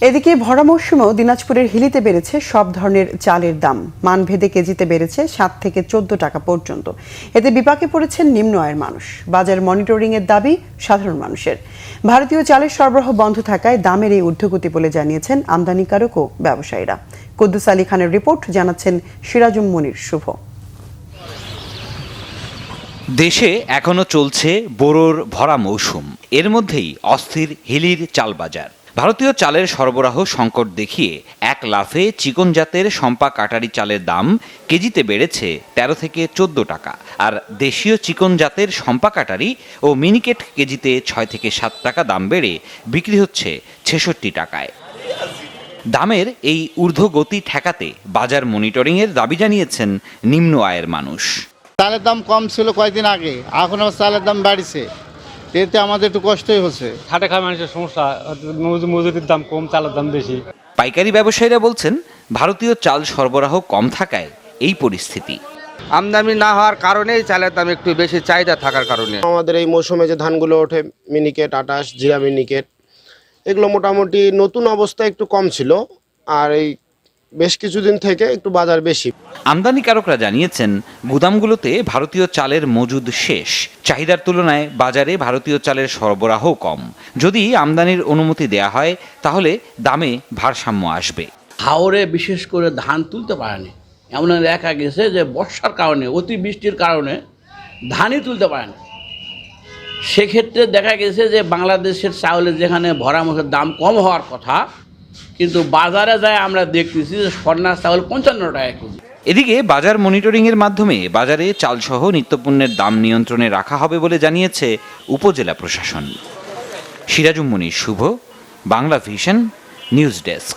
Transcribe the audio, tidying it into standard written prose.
এদিকে ভরা মৌসুমেও দিনাজপুরের হিলিতে বেড়েছে সব ধরনের চালের দাম। মানভেদে কেজিতে বেড়েছে 7 থেকে 14 টাকা পর্যন্ত। এতে বিপাকে পড়েছেন নিম্ন আয়ের মানুষ। বাজার মনিটরিং এর দাবি সাধারণ মানুষের। ভারতীয় চালের সরবরাহ বন্ধ থাকায় দামের এই ঊর্ধ্বগতি বলে জানিয়েছেন আমদানিকারক ও ব্যবসায়ীরা। কুদ্দুস আলী খানের রিপোর্ট, জানাচ্ছেন সিরাজুম মুনির শুভ। দেশে এখনো চলছে বোরোর ভরা মৌসুম। এর মধ্যেই অস্থির হিলির চাল বাজার। ভারতীয় চালের সরবরাহ সংকট দেখিয়ে এক লাফে চিকন জাতের শম্পা কাটারি চালের দাম কেজিতে বেড়েছে 13 থেকে 14 টাকা, আর দেশীয় চিকন জাতের শম্পা কাটারি ও মিনিকেট কেজিতে 6 থেকে 7 টাকা দাম বেড়ে বিক্রি হচ্ছে 66 টাকায়। দামের এই ঊর্ধ্বগতি ঠেকাতে বাজার মনিটরিংয়ের দাবি জানিয়েছেন নিম্ন আয়ের মানুষ। চালের দাম কম ছিল কয়েকদিন আগে, এখন আবার চালের দাম বাড়ছে, এতে আমাদের একটু কষ্টই হচ্ছে। খাটে খাওয়া মানুষের সমস্যা, মজুরির দাম কম, চালের দাম বেশি। পাইকারি ব্যবসায়ীরা বলছেন ভারতীয় চাল সরবরাহ কম থাকায় এই পরিস্থিতি। আমদানি না হওয়ার কারণেই চালের দাম একটু বেশি চাহিদা থাকার কারণে আমাদের এই মৌসুমে যে ধানগুলো ওঠে, মিনিকেট 28, জিরা মিনিকেট, এগুলো মোটামুটি নতুন অবস্থায় একটু কম ছিল, আর এই বেশ কিছুদিন থেকে একটু বাজার বেশি। আমদানিকারকরা জানিয়েছেন গুদামগুলোতে ভারতীয় চালের মজুদ শেষ। চাহিদার তুলনায় বাজারে ভারতীয় চালের সরবরাহ কম। যদি আমদানির অনুমতি দেয়া হয় তাহলে দামে ভারসাম্য আসবে। হাওরে বিশেষ করে ধান তুলতে পারেনি, এমন দেখা গেছে যে বর্ষার কারণে, অতি বৃষ্টির কারণে ধানই তুলতে পারেনি। সেক্ষেত্রে দেখা গেছে যে বাংলাদেশের চাউলের যেখানে ভরা মাসের দাম কম হওয়ার কথা, কিন্তু বাজারে যায় আমরা দেখতেছি যে স্বর্ণার চাউল 55 টাকা কেজি। এদিকে বাজার মনিটরিংয়ের মাধ্যমে বাজারে চালসহ নিত্যপণ্যের দাম নিয়ন্ত্রণে রাখা হবে বলে জানিয়েছে উপজেলা প্রশাসন। সিরাজুম মুনির শুভ, বাংলা ভিশন, নিউজ ডেস্ক।